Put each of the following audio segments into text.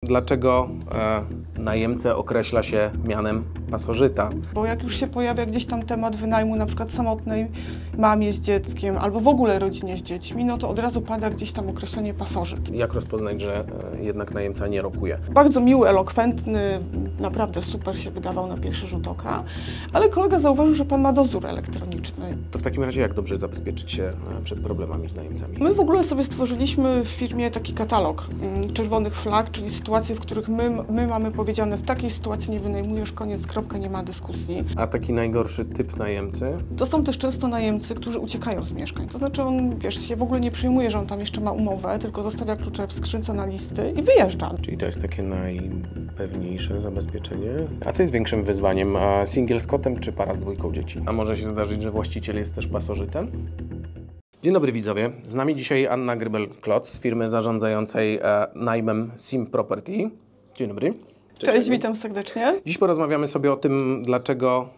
Dlaczego najemcę określa się mianem pasożyta? Bo jak już się pojawia gdzieś tam temat wynajmu na przykład samotnej mamie z dzieckiem albo w ogóle rodzinie z dziećmi, no to od razu pada gdzieś tam określenie pasożyt. Jak rozpoznać, że jednak najemca nie rokuje? Bardzo miły, elokwentny, naprawdę super się wydawał na pierwszy rzut oka, ale kolega zauważył, że pan ma dozór elektroniczny. To w takim razie jak dobrze zabezpieczyć się przed problemami z najemcami? My w ogóle sobie stworzyliśmy w firmie taki katalog czerwonych flag, czyli sytuacje, w których my mamy powiedziane, w takiej sytuacji nie wynajmujesz, koniec, kropka, nie ma dyskusji. A taki najgorszy typ najemcy? To są też często najemcy, którzy uciekają z mieszkań. To znaczy on, się w ogóle nie przejmuje, że on tam jeszcze ma umowę, tylko zostawia klucze w skrzynce na listy i wyjeżdża. Czyli to jest takie najpewniejsze zabezpieczenie? A co jest większym wyzwaniem? Singiel z kotem czy para z dwójką dzieci? A może się zdarzyć, że właściciel jest też pasożytem? Dzień dobry widzowie, z nami dzisiaj Anna Grybel-Kloc z firmy zarządzającej najmem Sim Property. Dzień dobry. Cześć, witam serdecznie. Dziś porozmawiamy sobie o tym, dlaczego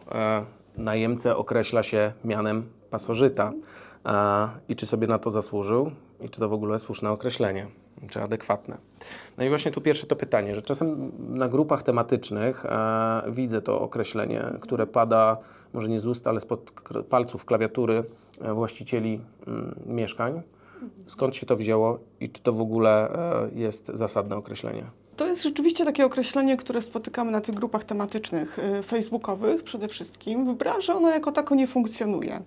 najemcę określa się mianem pasożyta i czy sobie na to zasłużył i czy to w ogóle słuszne określenie, czy adekwatne. No i właśnie tu pierwsze to pytanie, że czasem na grupach tematycznych widzę to określenie, które pada może nie z ust, ale spod palców klawiatury właścicieli mieszkań. Skąd się to wzięło i czy to w ogóle jest zasadne określenie? To jest rzeczywiście takie określenie, które spotykamy na tych grupach tematycznych facebookowych przede wszystkim. W branży ono jako tako nie funkcjonuje.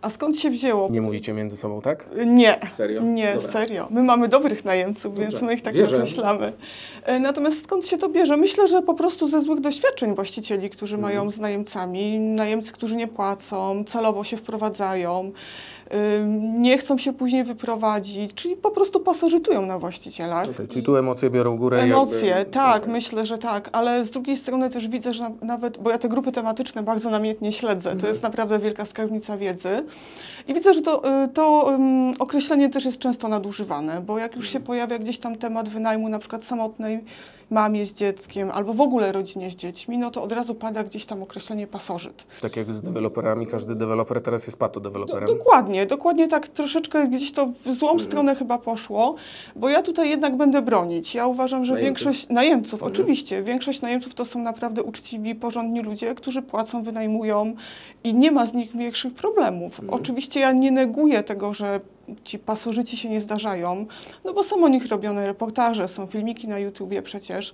A skąd się wzięło? Nie mówicie między sobą, tak? Nie. Serio? Nie, Dobra. serio. My mamy dobrych najemców, Dobrze. więc my ich tak Wierzę. określamy. Natomiast skąd się to bierze? Myślę, że po prostu ze złych doświadczeń właścicieli, którzy mają z najemcami. Najemcy, którzy nie płacą, celowo się wprowadzają, nie chcą się później wyprowadzić, czyli po prostu pasożytują na właścicielach. Okay, czyli tu emocje biorą górę. Emocje, tak, myślę, że tak, ale z drugiej strony też widzę, że nawet, bo ja te grupy tematyczne bardzo namiętnie śledzę, to jest naprawdę wielka skarbnica wiedzy i widzę, że to określenie też jest często nadużywane, bo jak już się pojawia gdzieś tam temat wynajmu na przykład samotnej mamie z dzieckiem albo w ogóle rodzinie z dziećmi, no to od razu pada gdzieś tam określenie pasożyt. Tak jak z deweloperami, każdy deweloper teraz jest patodeweloperem. Dokładnie tak, troszeczkę gdzieś to w złą stronę chyba poszło, bo ja tutaj jednak będę bronić. Ja uważam, że większość najemców, oczywiście, większość najemców to są naprawdę uczciwi, porządni ludzie, którzy płacą, wynajmują i nie ma z nich większych problemów. Oczywiście ja nie neguję tego, że ci pasożyci się nie zdarzają, no bo są o nich robione reportaże, są filmiki na YouTubie przecież.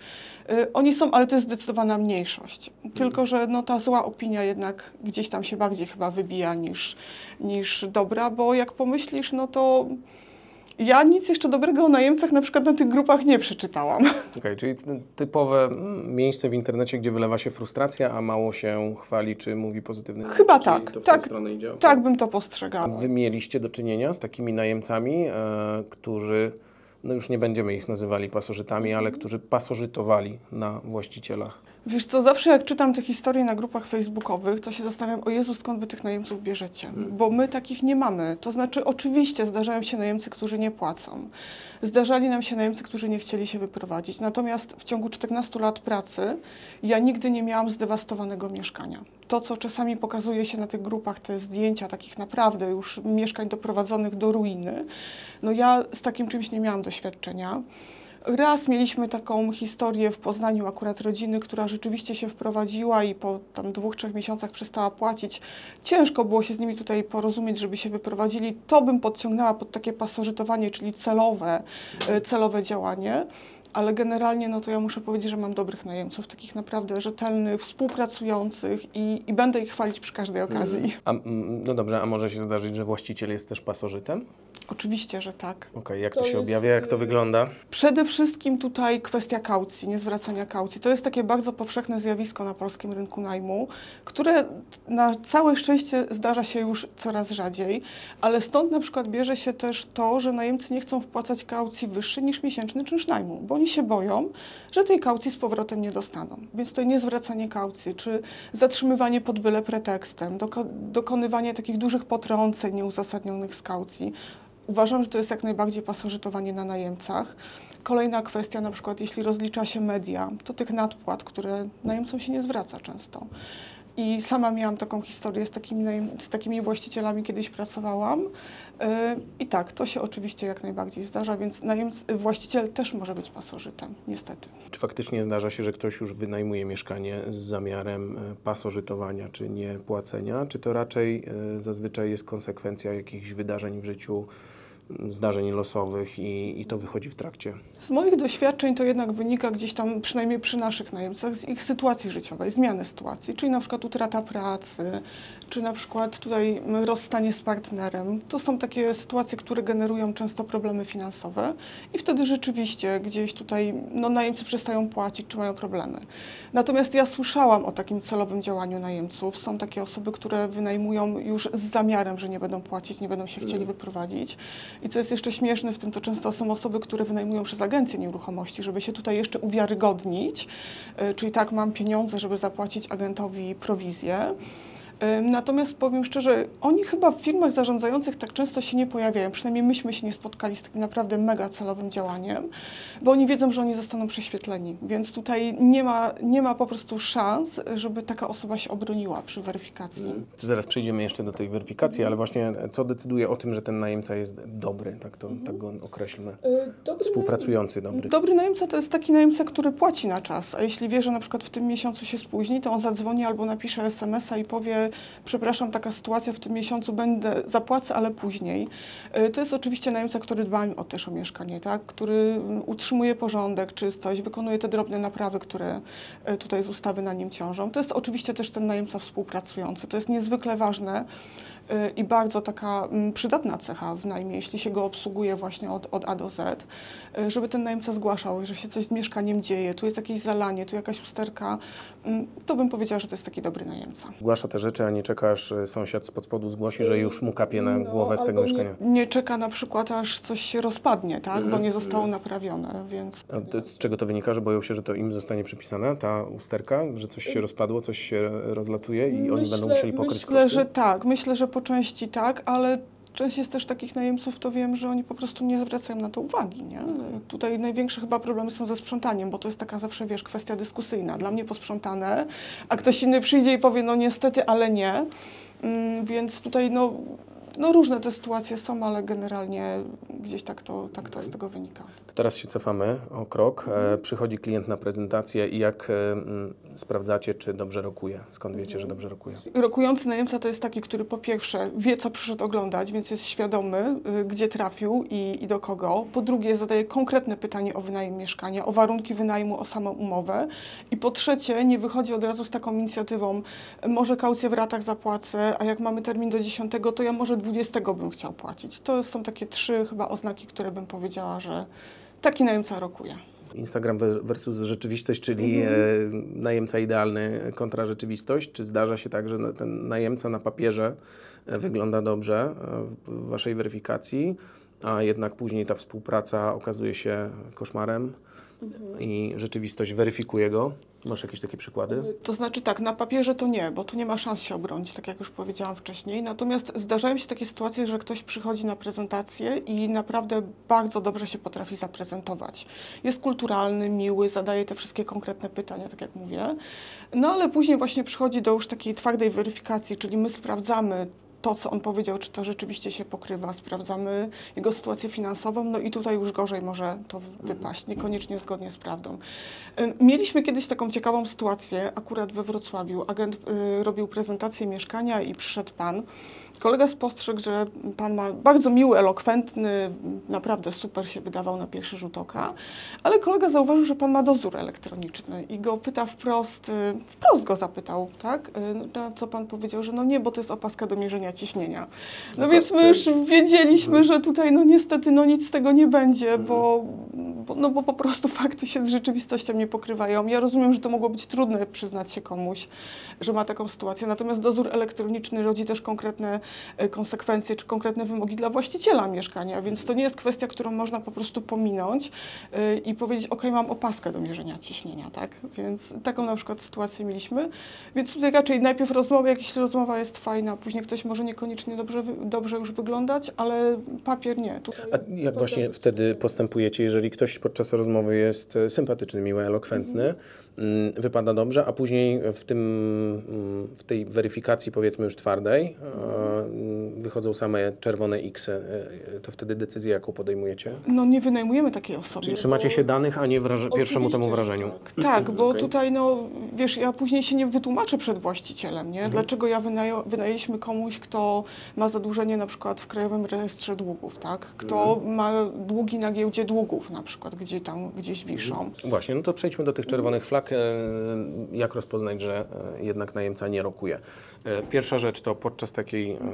Oni są, ale to jest zdecydowana mniejszość. Tylko że no, ta zła opinia jednak gdzieś tam się bardziej chyba wybija niż dobra, bo jak pomyślisz, no to ja nic jeszcze dobrego o najemcach na przykład na tych grupach nie przeczytałam. Okej, czyli typowe miejsce w internecie, gdzie wylewa się frustracja, a mało się chwali czy mówi pozytywne. Chyba Czyli tak, to w tak, tę stronę idzie? tak bym to postrzegała. Wy mieliście do czynienia z takimi najemcami, którzy, no już nie będziemy ich nazywali pasożytami, ale którzy pasożytowali na właścicielach? Wiesz co, zawsze jak czytam te historie na grupach facebookowych, to się zastanawiam, o Jezu, skąd wy tych najemców bierzecie? Bo my takich nie mamy. To znaczy, oczywiście zdarzają się najemcy, którzy nie płacą. Zdarzali nam się najemcy, którzy nie chcieli się wyprowadzić. Natomiast w ciągu 14 lat pracy ja nigdy nie miałam zdewastowanego mieszkania. To, co czasami pokazuje się na tych grupach, te zdjęcia takich naprawdę już mieszkań doprowadzonych do ruiny, no ja z takim czymś nie miałam doświadczenia. Raz mieliśmy taką historię w Poznaniu akurat rodziny, która rzeczywiście się wprowadziła i po tam 2-3 miesiącach przestała płacić. Ciężko było się z nimi tutaj porozumieć, żeby się wyprowadzili. To bym podciągnęła pod takie pasożytowanie, czyli celowe działanie. Ale generalnie no to ja muszę powiedzieć, że mam dobrych najemców, takich naprawdę rzetelnych, współpracujących i będę ich chwalić przy każdej okazji. No dobrze, a może się zdarzyć, że właściciel jest też pasożytem? Oczywiście, że tak. Okej, jak to się objawia, jak to wygląda? Przede wszystkim tutaj kwestia kaucji, niezwracania kaucji. To jest takie bardzo powszechne zjawisko na polskim rynku najmu, które na całe szczęście zdarza się już coraz rzadziej, ale stąd na przykład bierze się też to, że najemcy nie chcą wpłacać kaucji wyższej niż miesięczny czynsz najmu, bo oni się boją, że tej kaucji z powrotem nie dostaną. Więc tutaj niezwracanie kaucji, czy zatrzymywanie pod byle pretekstem, dokonywanie takich dużych potrąceń nieuzasadnionych z kaucji. Uważam, że to jest jak najbardziej pasożytowanie na najemcach. Kolejna kwestia, na przykład jeśli rozlicza się media, to tych nadpłat, które najemcom się nie zwraca często. I sama miałam taką historię z takimi właścicielami, kiedyś pracowałam. I tak, to się oczywiście jak najbardziej zdarza, więc właściciel też może być pasożytem, niestety. Czy faktycznie zdarza się, że ktoś już wynajmuje mieszkanie z zamiarem pasożytowania czy nie płacenia, czy to raczej zazwyczaj jest konsekwencja jakichś wydarzeń w życiu, zdarzeń losowych i to wychodzi w trakcie? Z moich doświadczeń to jednak wynika gdzieś tam, przynajmniej przy naszych najemcach, z ich sytuacji życiowej, zmiany sytuacji, czyli na przykład utrata pracy, czy na przykład tutaj rozstanie z partnerem. To są takie sytuacje, które generują często problemy finansowe i wtedy rzeczywiście gdzieś tutaj najemcy przestają płacić, czy mają problemy. Natomiast ja słyszałam o takim celowym działaniu najemców. Są takie osoby, które wynajmują już z zamiarem, że nie będą płacić, nie będą się chcieli wyprowadzić. I co jest jeszcze śmieszne w tym, to często są osoby, które wynajmują przez agencję nieruchomości, żeby się tutaj jeszcze uwiarygodnić, czyli tak, mam pieniądze, żeby zapłacić agentowi prowizję. Natomiast powiem szczerze, oni chyba w firmach zarządzających tak często się nie pojawiają, przynajmniej myśmy się nie spotkali z takim naprawdę mega celowym działaniem, bo oni wiedzą, że oni zostaną prześwietleni, więc tutaj nie ma po prostu szans, żeby taka osoba się obroniła przy weryfikacji. Zaraz przejdziemy jeszcze do tej weryfikacji, ale właśnie co decyduje o tym, że ten najemca jest dobry, tak go określmy, współpracujący dobry? Dobry najemca to jest taki najemca, który płaci na czas, a jeśli wie, że na przykład w tym miesiącu się spóźni, to on zadzwoni albo napisze SMS-a i powie: przepraszam, taka sytuacja w tym miesiącu, zapłacę, ale później. To jest oczywiście najemca, który dba też o mieszkanie, tak? Który utrzymuje porządek, czystość, wykonuje te drobne naprawy, które tutaj z ustawy na nim ciążą. To jest oczywiście też ten najemca współpracujący. To jest niezwykle ważne i bardzo taka przydatna cecha w najmie, jeśli się go obsługuje właśnie od A do Z, żeby ten najemca zgłaszał, że się coś z mieszkaniem dzieje, tu jest jakieś zalanie, tu jakaś usterka, to bym powiedziała, że to jest taki dobry najemca. Zgłasza te rzeczy, a nie czeka, aż sąsiad spod spodu zgłosi, że już mu kapie na głowę z tego mieszkania. Nie czeka na przykład, aż coś się rozpadnie, tak? Bo nie zostało naprawione, więc... A z czego to wynika, że boją się, że to im zostanie przypisane, ta usterka, że coś się rozpadło, coś się rozlatuje i oni będą musieli pokryć koszty? Myślę, że tak. Myślę, że po części tak, ale część jest też takich najemców, to wiem, że oni po prostu nie zwracają na to uwagi, nie? Tutaj największe chyba problemy są ze sprzątaniem, bo to jest taka zawsze, wiesz, kwestia dyskusyjna. Dla mnie posprzątane, a ktoś inny przyjdzie i powie: no niestety, ale nie. Więc tutaj różne te sytuacje są, ale generalnie gdzieś tak to z tego wynika. Teraz się cofamy o krok. Przychodzi klient na prezentację i jak sprawdzacie, czy dobrze rokuje? Skąd wiecie, że dobrze rokuje? Rokujący najemca to jest taki, który po pierwsze wie, co przyszedł oglądać, więc jest świadomy, gdzie trafił i do kogo. Po drugie, zadaje konkretne pytanie o wynajem mieszkania, o warunki wynajmu, o samą umowę. I po trzecie, nie wychodzi od razu z taką inicjatywą: może kaucję w ratach zapłacę, a jak mamy termin do 10, to ja może 20 bym chciał płacić. To są takie 3 chyba oznaki, które bym powiedziała, że taki najemca rokuje. Instagram versus rzeczywistość, czyli najemca idealny kontra rzeczywistość. Czy zdarza się tak, że ten najemca na papierze wygląda dobrze w waszej weryfikacji, a jednak później ta współpraca okazuje się koszmarem i rzeczywistość weryfikuje go? Masz jakieś takie przykłady? To znaczy tak, na papierze to nie, bo tu nie ma szans się obronić, tak jak już powiedziałam wcześniej. Natomiast zdarzają się takie sytuacje, że ktoś przychodzi na prezentację i naprawdę bardzo dobrze się potrafi zaprezentować. Jest kulturalny, miły, zadaje te wszystkie konkretne pytania, tak jak mówię. No ale później właśnie przychodzi do już takiej twardej weryfikacji, czyli my sprawdzamy to, co on powiedział, czy to rzeczywiście się pokrywa, sprawdzamy jego sytuację finansową, no i tutaj już gorzej może to wypaść, niekoniecznie zgodnie z prawdą. Mieliśmy kiedyś taką ciekawą sytuację, akurat we Wrocławiu. Agent robił prezentację mieszkania i przyszedł pan. Kolega spostrzegł, że pan ma bardzo miły, elokwentny, naprawdę super się wydawał na pierwszy rzut oka, ale kolega zauważył, że pan ma dozór elektroniczny i go pyta wprost go zapytał, tak? Na co pan powiedział, że no nie, bo to jest opaska do mierzenia ciśnienia. No więc my już wiedzieliśmy, że tutaj niestety nic z tego nie będzie, bo po prostu fakty się z rzeczywistością nie pokrywają. Ja rozumiem, że to mogło być trudne przyznać się komuś, że ma taką sytuację, natomiast dozór elektroniczny rodzi też konkretne konsekwencje czy konkretne wymogi dla właściciela mieszkania, więc to nie jest kwestia, którą można po prostu pominąć i powiedzieć: ok, mam opaskę do mierzenia ciśnienia, tak? Więc taką na przykład sytuację mieliśmy. Więc tutaj raczej najpierw rozmowa, jak jeśli rozmowa jest fajna, później ktoś może może niekoniecznie dobrze już wyglądać, ale papier nie. Tutaj A jak właśnie wtedy postępujecie, jeżeli ktoś podczas rozmowy jest sympatyczny, miły, elokwentny, wypada dobrze, a później w tej weryfikacji, powiedzmy już twardej, wychodzą same czerwone X, to wtedy decyzję jaką podejmujecie? no nie wynajmujemy takiej osoby. Czyli trzymacie się danych, a nie pierwszemu temu Oczywiście, wrażeniu? Tak, bo Okej. tutaj, no wiesz, ja później się nie wytłumaczę przed właścicielem, nie? Dlaczego ja wynajęliśmy komuś, kto ma zadłużenie na przykład w Krajowym Rejestrze Długów, tak? Kto ma długi na giełdzie długów na przykład, gdzie tam gdzieś wiszą. Właśnie, no to przejdźmy do tych czerwonych flag. Jak rozpoznać, że jednak najemca nie rokuje? Pierwsza rzecz to podczas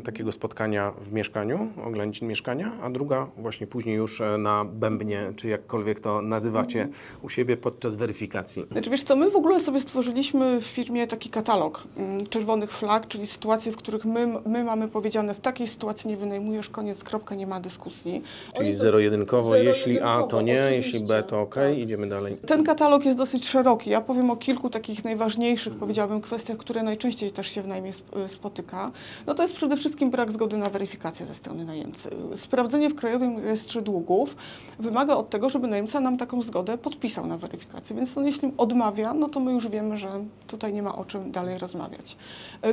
takiego spotkania w mieszkaniu, oględzin mieszkania, a druga właśnie później już na bębnie, czy jakkolwiek to nazywacie u siebie podczas weryfikacji. Znaczy, wiesz co, my w ogóle sobie stworzyliśmy w firmie taki katalog czerwonych flag, czyli sytuacje, w których my mamy powiedziane, w takiej sytuacji nie wynajmujesz, koniec, kropka, nie ma dyskusji. Czyli zero-jedynkowo, jeśli A to nie, oczywiście, jeśli B to OK, idziemy dalej. Ten katalog jest dosyć szeroki. Ja powiem o kilku takich najważniejszych, powiedziałabym, kwestiach, które najczęściej też się w najmie spotyka. No to jest przede wszystkim brak zgody na weryfikację ze strony najemcy. Sprawdzenie w Krajowym Rejestrze Długów wymaga od tego, żeby najemca nam taką zgodę podpisał na weryfikację. Więc no, jeśli odmawia, no to my już wiemy, że tutaj nie ma o czym dalej rozmawiać.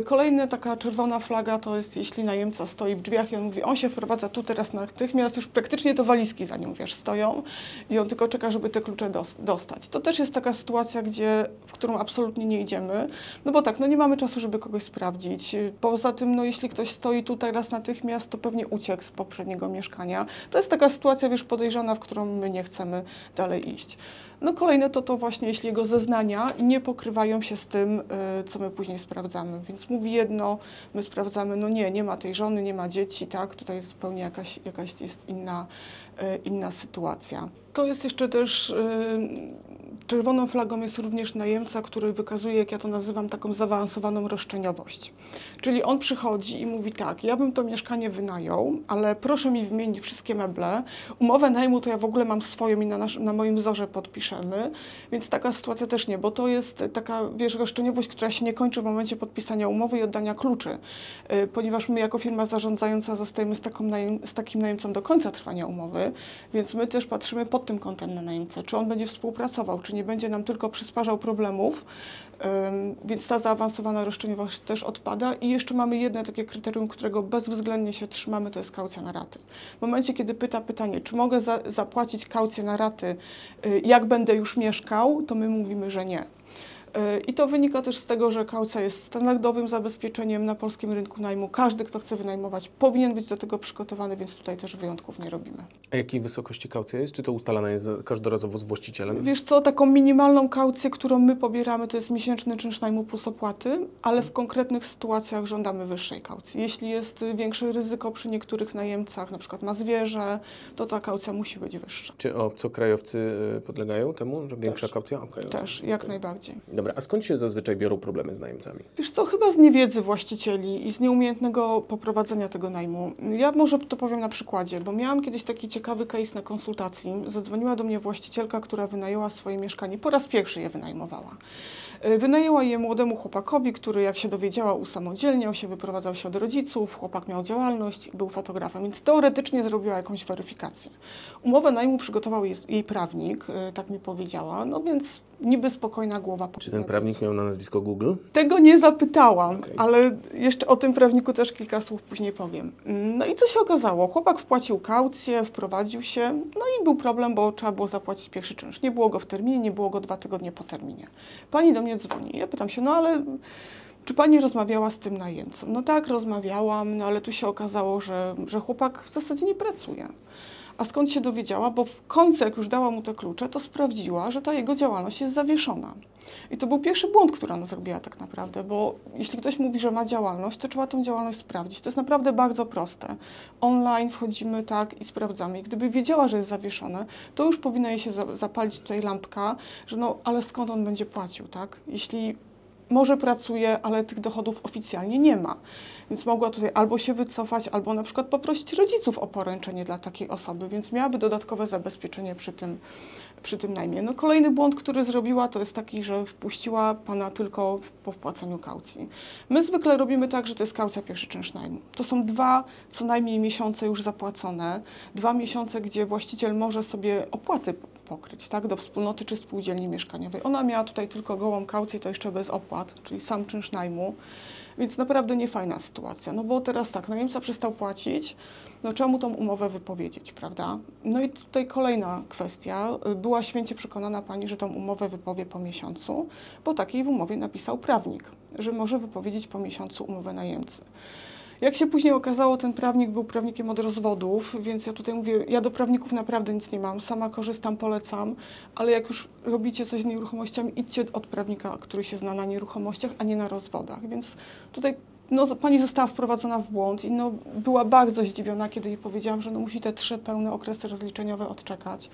Kolejna taka czerwona flaga to jest, jeśli najemca stoi w drzwiach i on mówi, on się wprowadza tu teraz natychmiast, już praktycznie to walizki za nim, wiesz, stoją i on tylko czeka, żeby te klucze dostać. To też jest taka sytuacja, w którą absolutnie nie idziemy, no bo tak, no nie mamy czasu, żeby kogoś sprawdzić. Poza tym, no jeśli ktoś stoi tu teraz natychmiast, to pewnie uciekł z poprzedniego mieszkania. To jest taka sytuacja, wiesz, podejrzana, w którą my nie chcemy dalej iść. No kolejne to właśnie, jeśli jego zeznania nie pokrywają się z tym, co my później sprawdzamy. Więc mówi jedno, my sprawdzamy, no nie ma tej żony, nie ma dzieci, tak, tutaj jest zupełnie jakaś jest inna sytuacja. To jest jeszcze też, czerwoną flagą jest również najemca, który wykazuje, jak ja to nazywam, taką zaawansowaną roszczeniowość. Czyli on przychodzi i mówi tak, ja bym to mieszkanie wynajął, ale proszę mi wymienić wszystkie meble, umowę najmu to ja w ogóle mam swoją i na moim wzorze podpiszemy, więc taka sytuacja też nie, bo to jest taka, wiesz, roszczeniowość, która się nie kończy w momencie podpisania umowy i oddania kluczy, ponieważ my jako firma zarządzająca zostajemy z takim najemcą do końca trwania umowy, więc my też patrzymy pod tym kątem na najemcę, czy on będzie współpracował, czy nie będzie nam tylko przysparzał problemów, więc ta zaawansowana roszczeniowość też odpada i jeszcze mamy jedno takie kryterium, którego bezwzględnie się trzymamy, to jest kaucja na raty. W momencie, kiedy pytanie, czy mogę zapłacić kaucję na raty, jak będę już mieszkał, to my mówimy, że nie. I to wynika też z tego, że kaucja jest standardowym zabezpieczeniem na polskim rynku najmu. Każdy, kto chce wynajmować, powinien być do tego przygotowany, więc tutaj też wyjątków nie robimy. A jakiej wysokości kaucja jest? Czy to ustalane jest każdorazowo z właścicielem? Wiesz co, taką minimalną kaucję, którą my pobieramy, to jest miesięczny czynsz najmu plus opłaty, ale w konkretnych sytuacjach żądamy wyższej kaucji. Jeśli jest większe ryzyko przy niektórych najemcach, na przykład ma zwierzę, to ta kaucja musi być wyższa. Czy obcokrajowcy podlegają temu, że większa kaucja? Okay. Też, jak najbardziej. Dobra, a skąd się zazwyczaj biorą problemy z najemcami? Wiesz co, chyba z niewiedzy właścicieli i z nieumiejętnego poprowadzenia tego najmu. Ja może to powiem na przykładzie, bo miałam kiedyś taki ciekawy case na konsultacji. Zadzwoniła do mnie właścicielka, która wynajęła swoje mieszkanie, po raz pierwszy je wynajmowała. Wynajęła je młodemu chłopakowi, który jak się dowiedziała usamodzielniał się, wyprowadzał się od rodziców, chłopak miał działalność, był fotografem, więc teoretycznie zrobiła jakąś weryfikację. Umowę najmu przygotował jej prawnik, tak mi powiedziała, no więc niby spokojna głowa. Czy ten prawnik miał na nazwisko Google? Tego nie zapytałam, ale jeszcze o tym prawniku też kilka słów później powiem. No i co się okazało? Chłopak wpłacił kaucję, wprowadził się, no i był problem, bo trzeba było zapłacić pierwszy czynsz. Nie było go w terminie, nie było go 2 tygodnie po terminie. Pani do mnie dzwoni. Ja pytam się, no ale czy pani rozmawiała z tym najemcą? No tak, rozmawiałam, no ale tu się okazało, że chłopak w zasadzie nie pracuje. A skąd się dowiedziała? Bo w końcu, jak już dała mu te klucze, to sprawdziła, że ta jego działalność jest zawieszona. I to był pierwszy błąd, który ona zrobiła tak naprawdę, bo jeśli ktoś mówi, że ma działalność, to trzeba tą działalność sprawdzić. To jest naprawdę bardzo proste. Online wchodzimy tak i sprawdzamy. I gdyby wiedziała, że jest zawieszone, to już powinna jej się zapalić tutaj lampka, że no, ale skąd on będzie płacił, tak? Jeśli może pracuje, ale tych dochodów oficjalnie nie ma. Więc mogła tutaj albo się wycofać, albo na przykład poprosić rodziców o poręczenie dla takiej osoby, więc miałaby dodatkowe zabezpieczenie przy tym najmie. No, kolejny błąd, który zrobiła, to jest taki, że wpuściła pana tylko po wpłaceniu kaucji. My zwykle robimy tak, że to jest kaucja, pierwszy czynsz najmu. To są 2 co najmniej miesiące już zapłacone, 2 miesiące, gdzie właściciel może sobie opłaty pokryć, tak, do wspólnoty czy spółdzielni mieszkaniowej. Ona miała tutaj tylko gołą kaucję, to jeszcze bez opłat, czyli sam czynsz najmu. Więc naprawdę niefajna sytuacja, no bo teraz tak, najemca przestał płacić, no trzeba mu tą umowę wypowiedzieć, prawda? No i tutaj kolejna kwestia, była święcie przekonana pani, że tą umowę wypowie po miesiącu, bo takiej w umowie napisał prawnik, że może wypowiedzieć po miesiącu umowę najemcy. Jak się później okazało, ten prawnik był prawnikiem od rozwodów, więc ja tutaj mówię, ja do prawników naprawdę nic nie mam, sama korzystam, polecam, ale jak już robicie coś z nieruchomościami, idźcie od prawnika, który się zna na nieruchomościach, a nie na rozwodach, więc tutaj no, pani została wprowadzona w błąd i no, była bardzo zdziwiona, kiedy jej powiedziałam, że no, musi te 3 pełne okresy rozliczeniowe odczekać,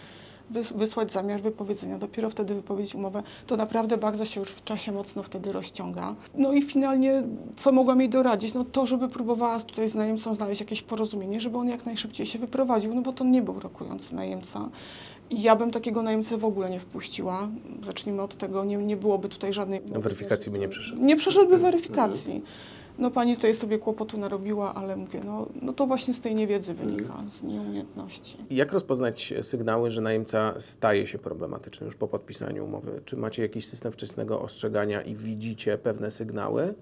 wysłać zamiar wypowiedzenia, dopiero wtedy wypowiedzieć umowę, to naprawdę bardzo się już w czasie mocno wtedy rozciąga. No i finalnie, co mogłam jej doradzić? No to, żeby próbowała tutaj z najemcą znaleźć jakieś porozumienie, żeby on jak najszybciej się wyprowadził, no bo to nie był rokujący najemca. I ja bym takiego najemcę w ogóle nie wpuściła. Zacznijmy od tego, nie byłoby tutaj żadnej... Weryfikacji by nie przeszedł. Nie przeszedłby weryfikacji. No pani tutaj sobie kłopotu narobiła, ale mówię, no to właśnie z tej niewiedzy wynika, z nieumiejętności. Jak rozpoznać sygnały, że najemca staje się problematyczny już po podpisaniu umowy? Czy macie jakiś system wczesnego ostrzegania i widzicie pewne sygnały,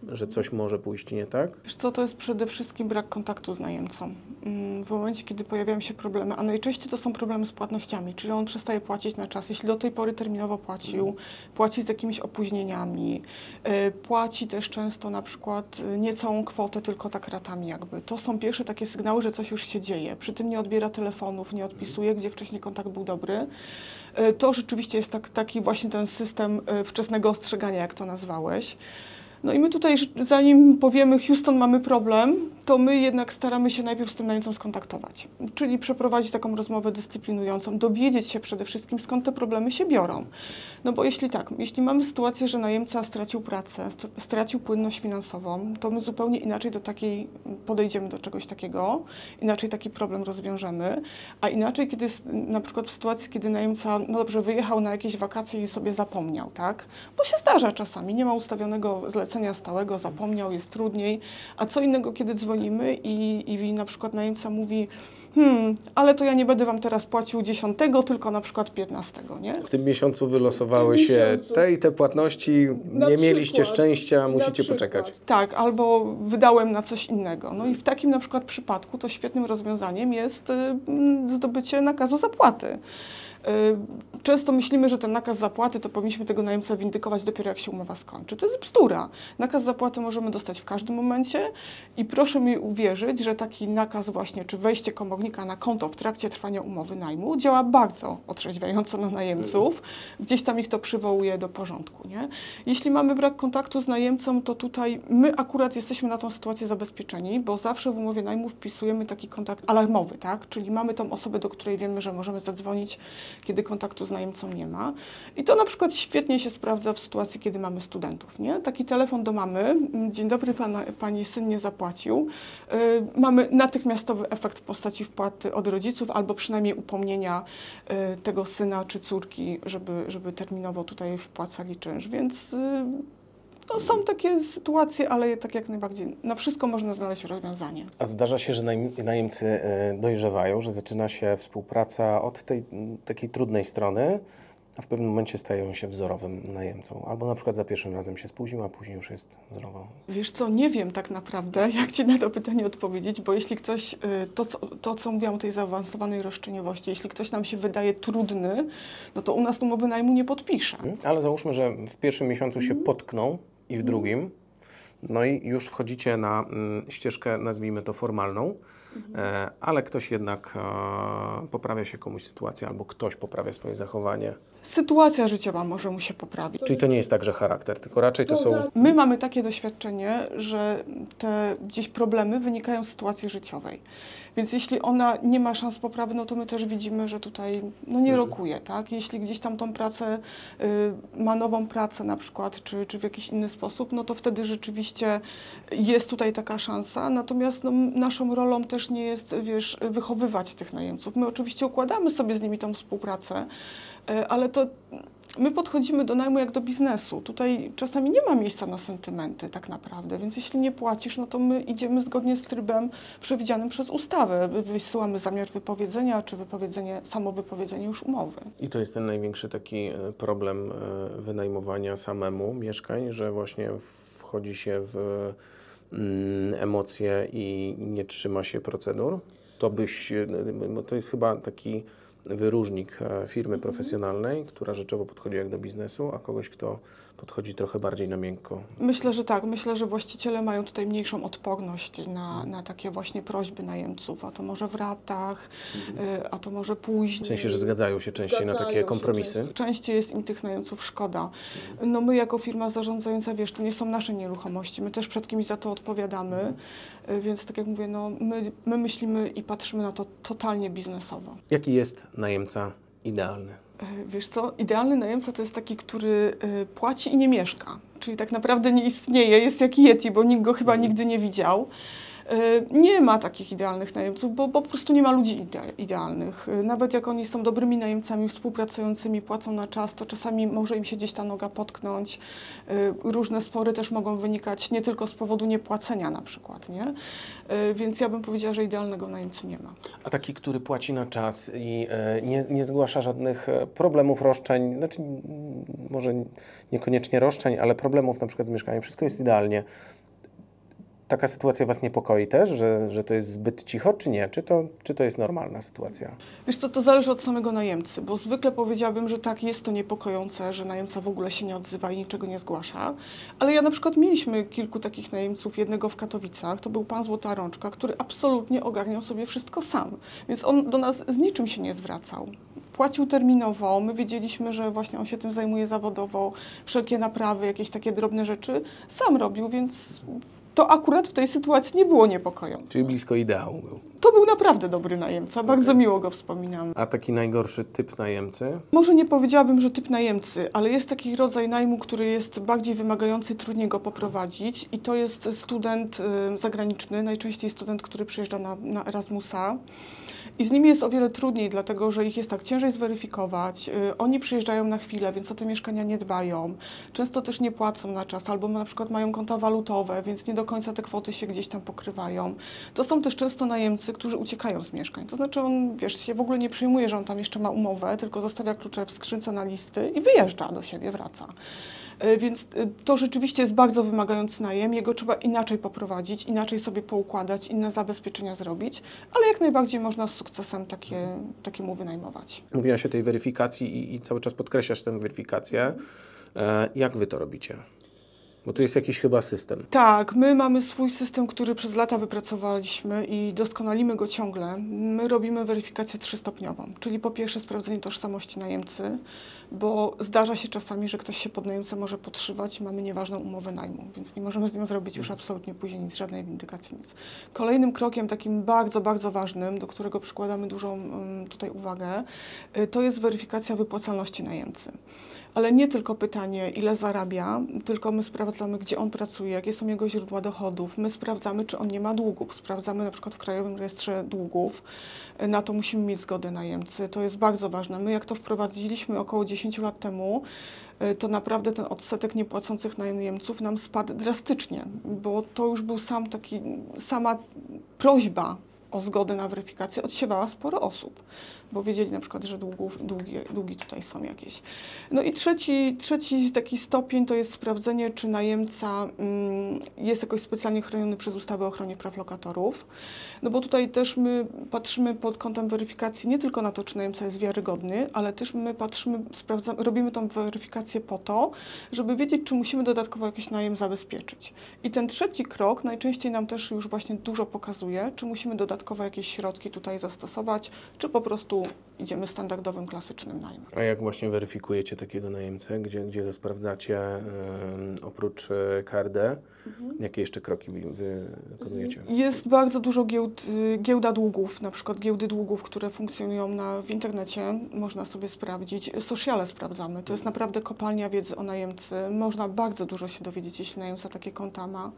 że coś może pójść nie tak? Wiesz co, to jest przede wszystkim brak kontaktu z najemcą. W momencie, kiedy pojawiają się problemy, a najczęściej to są problemy z płatnościami, czyli on przestaje płacić na czas, jeśli do tej pory terminowo płacił, płaci z jakimiś opóźnieniami, płaci też często na przykład nie całą kwotę, tylko tak ratami jakby. To są pierwsze takie sygnały, że coś już się dzieje. Przy tym nie odbiera telefonów, nie odpisuje, gdzie wcześniej kontakt był dobry. To rzeczywiście jest taki właśnie ten system wczesnego ostrzegania, jak to nazwałeś. No i my tutaj, zanim powiemy Houston, mamy problem, to my jednak staramy się najpierw z tym najemcą skontaktować. Czyli przeprowadzić taką rozmowę dyscyplinującą, dowiedzieć się przede wszystkim, skąd te problemy się biorą. No bo jeśli mamy sytuację, że najemca stracił pracę, stracił płynność finansową, to my zupełnie inaczej podejdziemy do czegoś takiego, inaczej taki problem rozwiążemy, a inaczej, kiedy na przykład w sytuacji, kiedy najemca, no dobrze, wyjechał na jakieś wakacje i sobie zapomniał, tak? Bo się zdarza czasami, nie ma ustawionego zlecenia stałego, zapomniał, jest trudniej, a co innego, kiedy dzwonimy i na przykład najemca mówi, ale to ja nie będę wam teraz płacił 10, tylko na przykład 15, nie? W tym miesiącu wylosowały się te i te płatności, nie mieliście szczęścia, musicie poczekać. Tak, albo wydałem na coś innego. No i w takim na przykład przypadku to świetnym rozwiązaniem jest zdobycie nakazu zapłaty. Często myślimy, że ten nakaz zapłaty to powinniśmy tego najemcę windykować dopiero jak się umowa skończy. To jest bzdura. Nakaz zapłaty możemy dostać w każdym momencie i proszę mi uwierzyć, że taki nakaz właśnie, czy wejście komornika na konto w trakcie trwania umowy najmu działa bardzo otrzeźwiająco na najemców. Gdzieś tam ich to przywołuje do porządku, nie? Jeśli mamy brak kontaktu z najemcą, to tutaj my akurat jesteśmy na tą sytuację zabezpieczeni, bo zawsze w umowie najmu wpisujemy taki kontakt alarmowy, tak? Czyli mamy tą osobę, do której wiemy, że możemy zadzwonić, kiedy kontaktu z najemcą nie ma. I to na przykład świetnie się sprawdza w sytuacji, kiedy mamy studentów, nie? Taki telefon do mamy, dzień dobry, pani syn nie zapłacił. Mamy natychmiastowy efekt w postaci wpłaty od rodziców, albo przynajmniej upomnienia tego syna czy córki, żeby terminowo tutaj wpłacali czynsz, więc no, są takie sytuacje, ale tak jak najbardziej, na wszystko można znaleźć rozwiązanie. A zdarza się, że najemcy dojrzewają, że zaczyna się współpraca od tej takiej trudnej strony, a w pewnym momencie stają się wzorowym najemcą. Albo na przykład za pierwszym razem się spóźnił, a później już jest wzorową. Wiesz co, nie wiem tak naprawdę, jak Ci na to pytanie odpowiedzieć, bo jeśli ktoś, to co mówiłam o tej zaawansowanej roszczeniowości, jeśli ktoś nam się wydaje trudny, no to u nas umowy najmu nie podpisze. Ale załóżmy, że w pierwszym miesiącu się potkną i w drugim, No i już wchodzicie na ścieżkę, nazwijmy to formalną, ale ktoś jednak poprawia się komuś sytuacja albo ktoś poprawia swoje zachowanie. Sytuacja życiowa może mu się poprawić. Czyli to nie jest tak, że charakter, tylko raczej to są... My mamy takie doświadczenie, że te gdzieś problemy wynikają z sytuacji życiowej. Więc jeśli ona nie ma szans poprawy, no to my też widzimy, że tutaj nie rokuje, tak? Jeśli gdzieś tam tą pracę, ma nową pracę na przykład, czy w jakiś inny sposób, no to wtedy rzeczywiście jest tutaj taka szansa. Natomiast naszą rolą też nie jest, wiesz, wychowywać tych najemców. My oczywiście układamy sobie z nimi tą współpracę, ale to my podchodzimy do najmu jak do biznesu. Tutaj czasami nie ma miejsca na sentymenty tak naprawdę, więc jeśli nie płacisz, no to my idziemy zgodnie z trybem przewidzianym przez ustawę. Wysyłamy zamiar wypowiedzenia, czy samowypowiedzenie już umowy. I to jest ten największy taki problem wynajmowania samemu mieszkań, że właśnie wchodzi się w emocje i nie trzyma się procedur. To jest chyba taki wyróżnik firmy profesjonalnej, która rzeczowo podchodzi jak do biznesu, a kogoś, kto podchodzi trochę bardziej na miękko. Myślę, że tak. Myślę, że właściciele mają tutaj mniejszą odporność na takie właśnie prośby najemców, a to może w ratach, a to może później. W sensie, że zgadzają się częściej na takie kompromisy. Częściej jest im tych najemców szkoda. No my jako firma zarządzająca, wiesz, to nie są nasze nieruchomości, my też przed kimś za to odpowiadamy, więc tak jak mówię, no my myślimy i patrzymy na to totalnie biznesowo. Jaki jest najemca idealny? Wiesz co, idealny najemca to jest taki, który płaci i nie mieszka, czyli tak naprawdę nie istnieje, jest jak Yeti, bo nikt go chyba nigdy nie widział. Nie ma takich idealnych najemców, bo po prostu nie ma ludzi idealnych. Nawet jak oni są dobrymi najemcami, współpracującymi, płacą na czas, to czasami może im się gdzieś ta noga potknąć. Różne spory też mogą wynikać nie tylko z powodu niepłacenia na przykład, nie? Więc ja bym powiedziała, że idealnego najemcy nie ma. A taki, który płaci na czas i nie zgłasza żadnych problemów, roszczeń, znaczy może niekoniecznie roszczeń, ale problemów na przykład z mieszkaniem, wszystko jest idealnie. Taka sytuacja Was niepokoi też, że to jest zbyt cicho, czy nie? Czy to jest normalna sytuacja? Wiesz co, to zależy od samego najemcy, bo zwykle powiedziałabym, że tak, jest to niepokojące, że najemca w ogóle się nie odzywa i niczego nie zgłasza, ale ja na przykład mieliśmy kilku takich najemców, jednego w Katowicach, to był pan Złota Rączka, który absolutnie ogarniał sobie wszystko sam, więc on do nas z niczym się nie zwracał. Płacił terminowo, my wiedzieliśmy, że właśnie on się tym zajmuje zawodowo, wszelkie naprawy, jakieś takie drobne rzeczy sam robił, więc to akurat w tej sytuacji nie było niepokojące. Czyli blisko ideału był. To był naprawdę dobry najemca, bardzo miło go wspominam. A taki najgorszy typ najemcy? Może nie powiedziałabym, że typ najemcy, ale jest taki rodzaj najmu, który jest bardziej wymagający, trudniej go poprowadzić i to jest student zagraniczny, najczęściej student, który przyjeżdża na Erasmusa. I z nimi jest o wiele trudniej, dlatego że ich jest tak ciężej zweryfikować. Oni przyjeżdżają na chwilę, więc o te mieszkania nie dbają. Często też nie płacą na czas, albo na przykład mają konta walutowe, więc nie do końca te kwoty się gdzieś tam pokrywają. To są też często najemcy, którzy uciekają z mieszkań. To znaczy on, wiesz, się w ogóle nie przejmuje, że on tam jeszcze ma umowę, tylko zostawia klucze w skrzynce na listy i wyjeżdża do siebie, wraca. Więc to rzeczywiście jest bardzo wymagający najem, jego trzeba inaczej poprowadzić, inaczej sobie poukładać, inne zabezpieczenia zrobić, ale jak najbardziej można z sukcesem takiemu wynajmować. Mówiłaś o tej weryfikacji i cały czas podkreślasz tę weryfikację. Jak Wy to robicie? Bo tu jest jakiś chyba system. Tak, my mamy swój system, który przez lata wypracowaliśmy i doskonalimy go ciągle. My robimy weryfikację 3-stopniową, czyli po pierwsze sprawdzenie tożsamości najemcy, bo zdarza się czasami, że ktoś się pod najemcę może podszywać i mamy nieważną umowę najmu, więc nie możemy z nią zrobić już absolutnie później nic, żadnej windykacji, nic. Kolejnym krokiem takim bardzo, bardzo ważnym, do którego przykładamy dużą tutaj uwagę, to jest weryfikacja wypłacalności najemcy. Ale nie tylko pytanie, ile zarabia, tylko my sprawdzamy, gdzie on pracuje, jakie są jego źródła dochodów. My sprawdzamy, czy on nie ma długów. Sprawdzamy na przykład w Krajowym Rejestrze Długów. Na to musimy mieć zgodę najemcy. To jest bardzo ważne. My jak to wprowadziliśmy około 10 lat temu, to naprawdę ten odsetek niepłacących najemców nam spadł drastycznie, bo to już był sama prośba o zgodę na weryfikację odsiewała sporo osób. bo wiedzieli na przykład, że długi tutaj są jakieś. No i trzeci taki stopień to jest sprawdzenie, czy najemca jest jakoś specjalnie chroniony przez ustawę o ochronie praw lokatorów. No bo tutaj też my patrzymy pod kątem weryfikacji nie tylko na to, czy najemca jest wiarygodny, ale też my patrzymy, robimy tą weryfikację po to, żeby wiedzieć, czy musimy dodatkowo jakiś najem zabezpieczyć. I ten trzeci krok najczęściej nam też już właśnie dużo pokazuje, czy musimy dodatkowo jakieś środki tutaj zastosować, czy po prostu idziemy standardowym, klasycznym najmem. A jak właśnie weryfikujecie takiego najemcę? Gdzie go sprawdzacie oprócz KRD? Jakie jeszcze kroki wy wykonujecie? Jest bardzo dużo giełda długów, na przykład giełdy długów, które funkcjonują w internecie, można sobie sprawdzić. Sociale sprawdzamy, to jest naprawdę kopalnia wiedzy o najemcy. Można bardzo dużo się dowiedzieć, jeśli najemca takie konta ma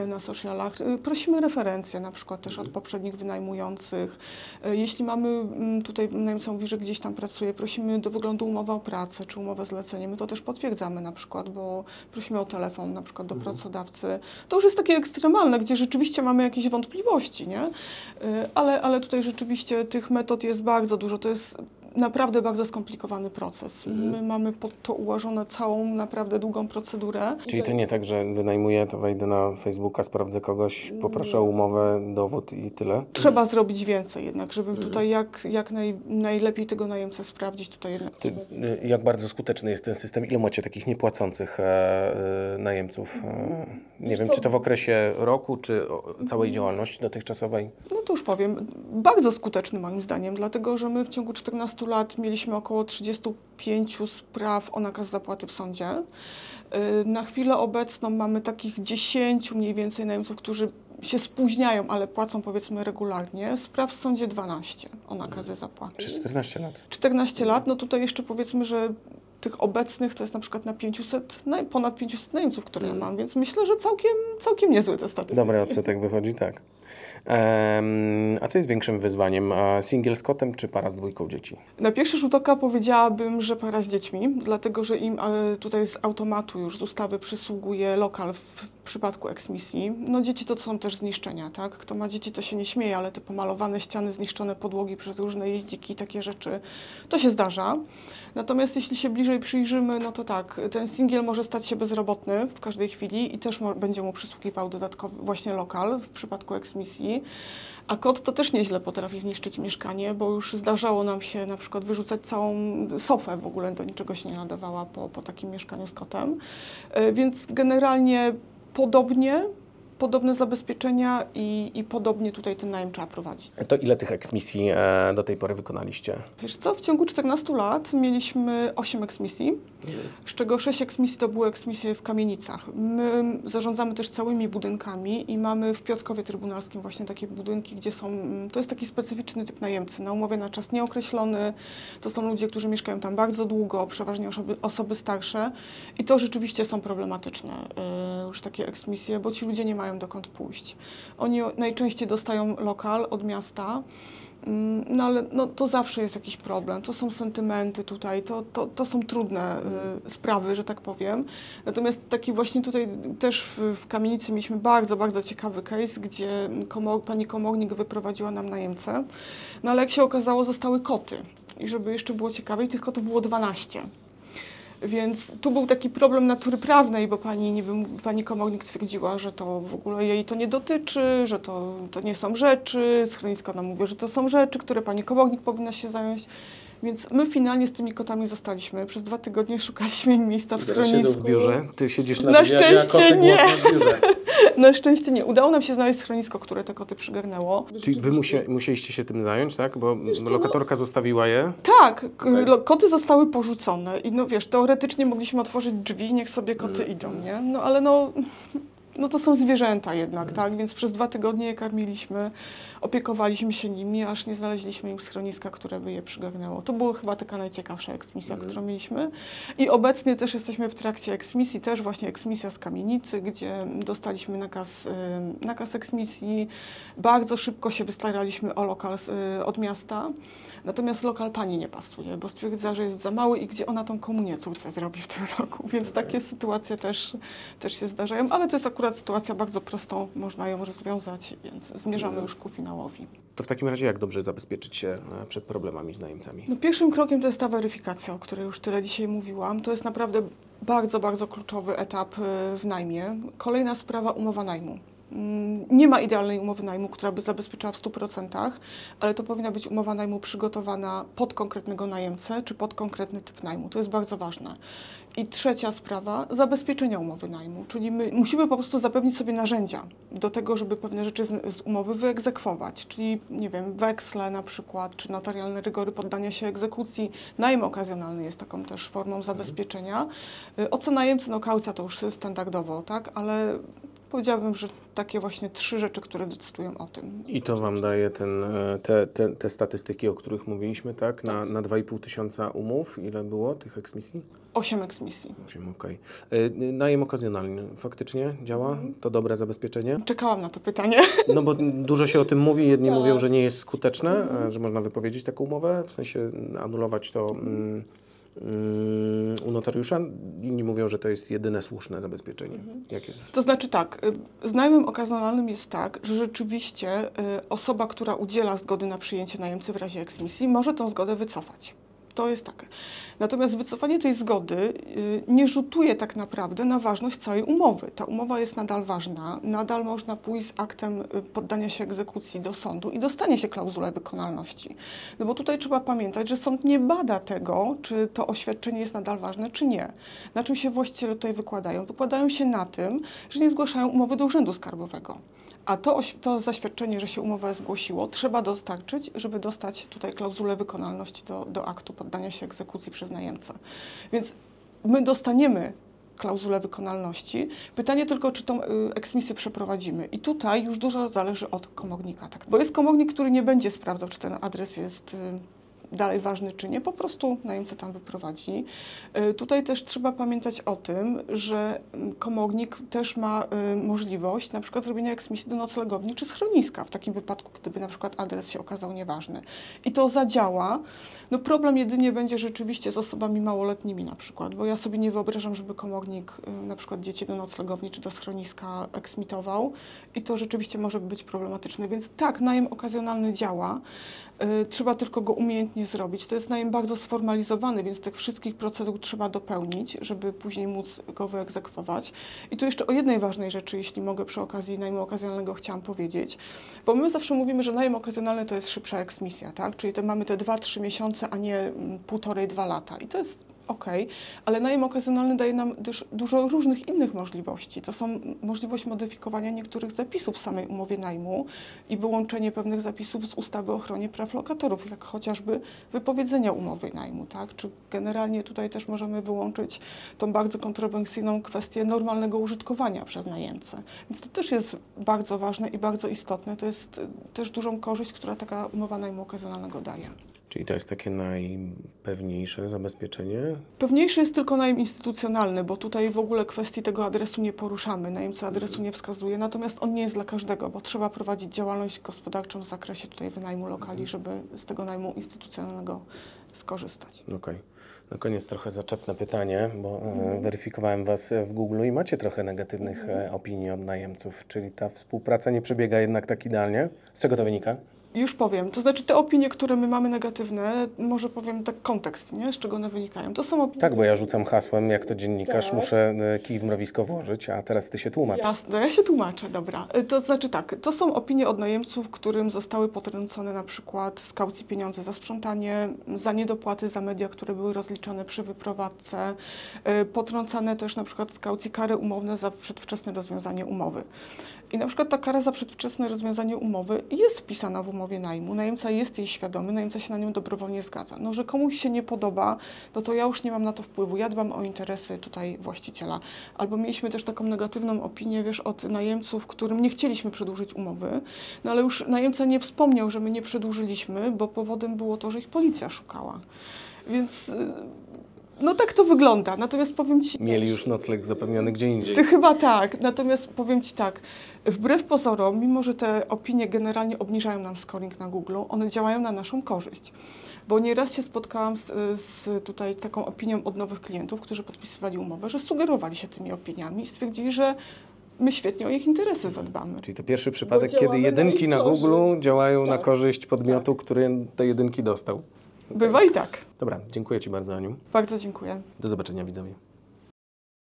na socialach. Prosimy referencje, na przykład też od poprzednich wynajmujących. Jeśli mamy, tutaj najemca mówi, że gdzieś tam pracuje, prosimy do wyglądu umowę o pracę czy umowę zlecenie. My to też potwierdzamy na przykład, bo prosimy o telefon na przykład do pracodawcy. To już jest takie ekstremalne, gdzie rzeczywiście mamy jakieś wątpliwości, nie? Ale tutaj rzeczywiście tych metod jest bardzo dużo. To jest naprawdę bardzo skomplikowany proces. My mamy pod to ułożone całą naprawdę długą procedurę. Czyli to nie tak, że wynajmuję, to wejdę na Facebooka, sprawdzę kogoś, poproszę o umowę, dowód i tyle? Trzeba zrobić więcej jednak, żeby tutaj jak najlepiej tego najemcę sprawdzić. Tutaj jednak Jak bardzo skuteczny jest ten system? Ile macie takich niepłacących najemców? Nie wiem, czy to w okresie roku, czy całej działalności dotychczasowej? No to już powiem, bardzo skuteczny moim zdaniem, dlatego że my w ciągu 14 lat mieliśmy około 35 spraw o nakaz zapłaty w sądzie. Na chwilę obecną mamy takich 10 mniej więcej najemców, którzy się spóźniają, ale płacą powiedzmy regularnie. Spraw w sądzie 12 o nakazy zapłaty. Przez 14 lat. 14 lat, no tutaj jeszcze powiedzmy, że tych obecnych to jest na przykład na ponad 500 najemców, które ja mam, więc myślę, że całkiem niezłe te statystyki. Dobry odsetek wychodzi, tak. A co jest większym wyzwaniem? Singiel z kotem czy para z dwójką dzieci? Na pierwszy rzut oka powiedziałabym, że para z dziećmi, dlatego że im tutaj z automatu już z ustawy przysługuje lokal w przypadku eksmisji. No dzieci to są też zniszczenia, tak? Kto ma dzieci, to się nie śmieje, ale te pomalowane ściany, zniszczone podłogi przez różne jeździki, takie rzeczy, to się zdarza. Natomiast jeśli się bliżej przyjrzymy, no to tak, ten singiel może stać się bezrobotny w każdej chwili i też będzie mu przysługiwał dodatkowy właśnie lokal w przypadku eksmisji. A kot to też nieźle potrafi zniszczyć mieszkanie, bo już zdarzało nam się na przykład wyrzucać całą sofę, w ogóle do niczego się nie nadawała po takim mieszkaniu z kotem. Więc generalnie podobne zabezpieczenia i podobnie tutaj ten najem trzeba prowadzić. To ile tych eksmisji do tej pory wykonaliście? Wiesz co, w ciągu 14 lat mieliśmy 8 eksmisji, z czego 6 eksmisji to były eksmisje w kamienicach. My zarządzamy też całymi budynkami i mamy w Piotrkowie Trybunalskim właśnie takie budynki, gdzie to jest taki specyficzny typ najemcy, na umowie na czas nieokreślony. To są ludzie, którzy mieszkają tam bardzo długo, przeważnie osoby starsze i to rzeczywiście są problematyczne już takie eksmisje, bo ci ludzie nie mają dokąd pójść. Oni najczęściej dostają lokal od miasta, no ale no, to zawsze jest jakiś problem, to są sentymenty tutaj, to są trudne sprawy, że tak powiem. Natomiast taki właśnie tutaj też w kamienicy mieliśmy bardzo, bardzo ciekawy case, gdzie pani komornik wyprowadziła nam najemcę, no ale jak się okazało, zostały koty. I żeby jeszcze było ciekawiej, tych kotów było 12. Więc tu był taki problem natury prawnej, bo pani komornik twierdziła, że to w ogóle jej to nie dotyczy, że to nie są rzeczy, schronisko nam mówi, że to są rzeczy, które pani komornik powinna się zająć. Więc my finalnie z tymi kotami zostaliśmy. Przez 2 tygodnie szukaliśmy im miejsca w schronisku. Siedzą w biurze, ty siedzisz Na szczęście nie. w biurze. Na szczęście nie. Udało nam się znaleźć schronisko, które te koty przygarnęło. Czyli wy musieliście się tym zająć, tak? Bo lokatorka zostawiła je? Tak, koty zostały porzucone i no wiesz, teoretycznie mogliśmy otworzyć drzwi, niech sobie koty idą, nie? No ale no to są zwierzęta jednak, tak? Więc przez 2 tygodnie je karmiliśmy, opiekowaliśmy się nimi, aż nie znaleźliśmy im schroniska, które by je przygarnęło. To była chyba taka najciekawsza eksmisja, którą mieliśmy. I obecnie też jesteśmy w trakcie eksmisji, też właśnie eksmisja z kamienicy, gdzie dostaliśmy nakaz eksmisji. Bardzo szybko się wystaraliśmy o lokal od miasta. Natomiast lokal pani nie pasuje, bo stwierdza, że jest za mały i gdzie ona tą komunię córce zrobi w tym roku. Więc takie sytuacje też się zdarzają, ale to jest akurat akurat sytuacja bardzo prostą, można ją rozwiązać, więc zmierzamy już ku finałowi. To w takim razie jak dobrze zabezpieczyć się przed problemami z najemcami? No, pierwszym krokiem to jest ta weryfikacja, o której już tyle dzisiaj mówiłam. To jest naprawdę bardzo, bardzo kluczowy etap w najmie. Kolejna sprawa, umowa najmu. Nie ma idealnej umowy najmu, która by zabezpieczała w 100%, ale to powinna być umowa najmu przygotowana pod konkretnego najemcę czy pod konkretny typ najmu. To jest bardzo ważne. I trzecia sprawa, zabezpieczenia umowy najmu, czyli my musimy po prostu zapewnić sobie narzędzia do tego, żeby pewne rzeczy z umowy wyegzekwować, czyli nie wiem, weksle na przykład, czy notarialne rygory poddania się egzekucji. Najem okazjonalny jest taką też formą zabezpieczenia. Ocena najemcy, no kaucja to już standardowo, tak, ale powiedziałabym, że takie właśnie 3 rzeczy, które decydują o tym. I to Wam daje te statystyki, o których mówiliśmy, tak? Na 2,5 tysiąca umów. Ile było tych eksmisji? 8 eksmisji. 8, okej. Najem okazjonalny faktycznie działa? To dobre zabezpieczenie? Czekałam na to pytanie. No bo dużo się o tym mówi. Jedni mówią, że nie jest skuteczne, że można wypowiedzieć taką umowę, w sensie anulować to u notariusza. Inni mówią, że to jest jedyne słuszne zabezpieczenie. Jak jest? To znaczy tak, z najmem okazjonalnym jest tak, że rzeczywiście osoba, która udziela zgody na przyjęcie najemcy w razie eksmisji, może tą zgodę wycofać. To jest tak. Natomiast wycofanie tej zgody nie rzutuje tak naprawdę na ważność całej umowy. Ta umowa jest nadal ważna, nadal można pójść z aktem poddania się egzekucji do sądu i dostanie się klauzulę wykonalności. No bo tutaj trzeba pamiętać, że sąd nie bada tego, czy to oświadczenie jest nadal ważne, czy nie. Na czym się właściciele tutaj wykładają? Wykładają się na tym, że nie zgłaszają umowy do Urzędu Skarbowego. A to zaświadczenie, że się umowę zgłosiło, trzeba dostarczyć, żeby dostać tutaj klauzulę wykonalności do aktu poddania się egzekucji przez najemcę. Więc my dostaniemy klauzulę wykonalności. Pytanie tylko, czy tą eksmisję przeprowadzimy. I tutaj już dużo zależy od komornika. Tak? Bo jest komornik, który nie będzie sprawdzał, czy ten adres jest dalej ważny czy nie, po prostu najemca tam wyprowadzi. Tutaj też trzeba pamiętać o tym, że komornik też ma możliwość na przykład zrobienia eksmisji do noclegowni czy schroniska, w takim wypadku, gdyby na przykład adres się okazał nieważny. I to zadziała. No problem jedynie będzie rzeczywiście z osobami małoletnimi na przykład, bo ja sobie nie wyobrażam, żeby komornik na przykład dzieci do noclegowni czy do schroniska eksmitował i to rzeczywiście może być problematyczne. Więc tak, najem okazjonalny działa. Trzeba tylko go umiejętnie zrobić. To jest najem bardzo sformalizowany, więc tych wszystkich procedur trzeba dopełnić, żeby później móc go wyegzekwować. I tu jeszcze o jednej ważnej rzeczy, jeśli mogę przy okazji najmu okazjonalnego chciałam powiedzieć, bo my zawsze mówimy, że najem okazjonalny to jest szybsza eksmisja, tak? Czyli mamy te 2-3 miesiące, a nie 1,5–2 lata. I to jest okej, ale najem okazjonalny daje nam też dużo różnych innych możliwości. To są możliwość modyfikowania niektórych zapisów w samej umowie najmu i wyłączenie pewnych zapisów z ustawy o ochronie praw lokatorów, jak chociażby wypowiedzenia umowy najmu, tak? Czy generalnie tutaj też możemy wyłączyć tą bardzo kontrowersyjną kwestię normalnego użytkowania przez najemcę. Więc to też jest bardzo ważne i bardzo istotne. To jest też dużą korzyść, która taka umowa najmu okazjonalnego daje. Czyli to jest takie najpewniejsze zabezpieczenie? Pewniejszy jest tylko najem instytucjonalny, bo tutaj w ogóle kwestii tego adresu nie poruszamy. Najemca adresu nie wskazuje, natomiast on nie jest dla każdego, bo trzeba prowadzić działalność gospodarczą w zakresie tutaj wynajmu lokali, żeby z tego najmu instytucjonalnego skorzystać. Okej. Na koniec trochę zaczepne pytanie, bo weryfikowałem Was w Google i macie trochę negatywnych opinii od najemców, czyli ta współpraca nie przebiega jednak tak idealnie. Z czego to wynika? Już powiem, to znaczy te opinie, które my mamy negatywne, może powiem tak kontekst, nie? Z czego one wynikają. To są opinie... Tak, bo ja rzucam hasłem, jak to dziennikarz, muszę kij w mrowisko włożyć, a teraz Ty się tłumacz. Jasne, ja się tłumaczę, dobra. To znaczy tak, to są opinie od najemców, którym zostały potrącone na przykład z kaucji pieniądze za sprzątanie, za niedopłaty za media, które były rozliczone przy wyprowadzce, potrącane też na przykład z kaucji kary umowne za przedwczesne rozwiązanie umowy. I na przykład ta kara za przedwczesne rozwiązanie umowy jest wpisana w umowie najmu, najemca jest jej świadomy, najemca się na nią dobrowolnie zgadza. No, że komuś się nie podoba, no to ja już nie mam na to wpływu, ja dbam o interesy tutaj właściciela. Albo mieliśmy też taką negatywną opinię, wiesz, od najemców, którym nie chcieliśmy przedłużyć umowy, no ale już najemca nie wspomniał, że my nie przedłużyliśmy, bo powodem było to, że ich policja szukała. Więc... no tak to wygląda, natomiast powiem Ci... Mieli już nocleg zapewniony gdzie indziej. Ty chyba tak, natomiast powiem Ci tak, wbrew pozorom, mimo że te opinie generalnie obniżają nam scoring na Google, one działają na naszą korzyść. Bo nieraz się spotkałam z tutaj taką opinią od nowych klientów, którzy podpisywali umowę, że sugerowali się tymi opiniami i stwierdzili, że my świetnie o ich interesy zadbamy. Czyli to pierwszy przypadek, działamy kiedy na jedynki ich na korzyść. Google działają na Tak. korzyść podmiotu, który te jedynki dostał. Bywa i tak. Dobra, dziękuję Ci bardzo, Aniu. Bardzo dziękuję. Do zobaczenia, widzowie.